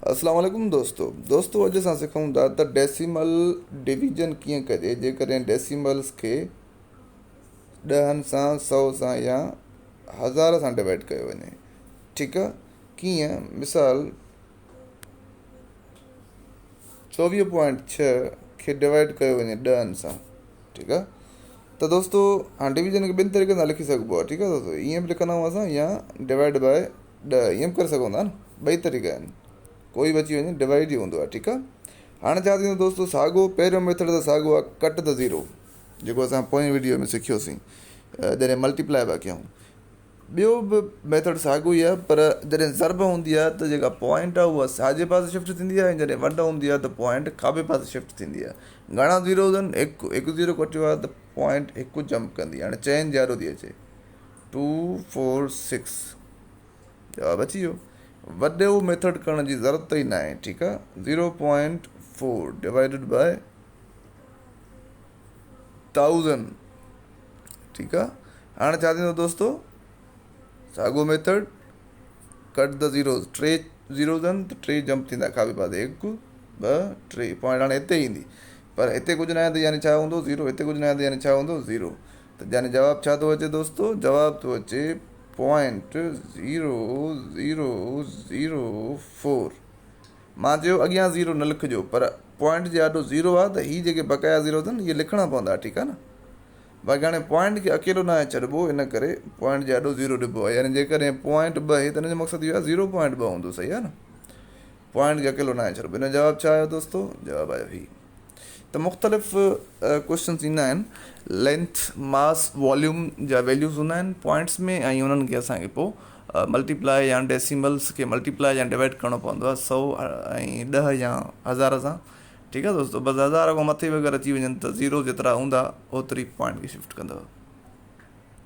अस्सलाम वालेकुम दोस्तों अॼु असां सिखूं था त डेसिमल डिवीजन कीअं कजे जेकॾहिं डेसिमल्स खे ॾहनि सां सौ सां या हज़ार सां डिवाइड कयो वञे। ठीकु आहे, कीअं? मिसाल 24.6 खे डिवाइड कयो वञे ॾहनि सां। ठीकु आहे, त दोस्तो हाणे डिवीजन खे ॿिनि तरीक़े सां लिखी सघिबो आहे। ठीकु आहे दोस्तो, ईअं बि लिखंदा आहियूं असां या डिवाइड बाए 10 ईअं बि करे सघूं था न। ॿई तरीक़ा आहिनि, कोई बि अची वञे डिवाइड ई हूंदो आहे। ठीकु आहे, हाणे छा थींदो दोस्तो, साॻियो पहिरियों मेथड त साॻियो आहे कट द ज़ीरो, जेको असां पोएं वीडियो में सिखियोसीं जॾहिं मल्टीप्लाए पिया कयूं। ॿियो बि मेथड साॻियो ई आहे, पर जॾहिं ज़रब हूंदी आहे त जेका पॉइंट आहे उहा साॼे पासे शिफ्ट थींदी आहे, ऐं जॾहिं वॾा हूंदी आहे त पॉइंट खाॿे पासे शिफ्ट थींदी आहे। घणा ज़ीरो हुजनि? हिकु ज़ीरो कटियो आहे त पॉइंट हिकु जंप कंदी। हाणे चइनि ज़ारो थी अचे 2 4 6, जवाबु अची वियो। वॾो मेथड करण जी ज़रूरत ई न आहे। ठीकु आहे, 0.4 डिवाइडेड बाए 1000। ठीकु आहे, हाणे छा थींदो दोस्तो, साॻियो method cut the zeros, 3 zeros आहिनि त 3 जंप थींदा खाॿे पासे, 1 2 3 पॉइंट हाणे हिते ईंदी, पर हिते कुझु न आहे त यानी छा हूंदो ज़ीरो, हिते कुझु न आहे त यानी छा हूंदो ज़ीरो। त यानी जवाबु छा थो अचे दोस्तो, जवाबु थो अचे 0.0004। मां चयो अॻियां ज़ीरो न लिखिजो, पर पॉइंट जे आॾो ज़ीरो आहे त हीअ जेके बक़ाया ज़ीरो अथनि इहे लिखणा पवंदा। ठीकु आहे न, बाक़ी हाणे पॉइंट खे अकेलो न आहे छॾिबो, इन करे पॉइंट जे आॾो ज़ीरो ॾिबो आहे। यानी जेकॾहिं पॉइंट 2 आहे त हिन जो मक़सदु इहो आहे 0.2 हूंदो, सही आहे न। पॉइंट खे अकेलो न आहे छॾिबो। हिन जो जवाबु छा आयो दोस्तो? जवाबु आयो ही। त मुख़्तलिफ़ क्वेश्चन्स ईंदा आहिनि, लेंथ मास वॉल्यूम जा वैल्यूज़ हूंदा आहिनि पॉइंट्स में, ऐं उन्हनि खे असांखे पोइ मल्टीप्लाए या डेसिमल्स खे मल्टीप्लाए या डिवाइड करिणो पवंदो आहे 100 ऐं 10 या 1000 सां। ठीकु आहे दोस्तो, बसि 1000 खां मथे वग़ैरह अची वञनि त ज़ीरो जेतिरा हूंदा ओतिरी पॉइंट खे शिफ्ट कंदव।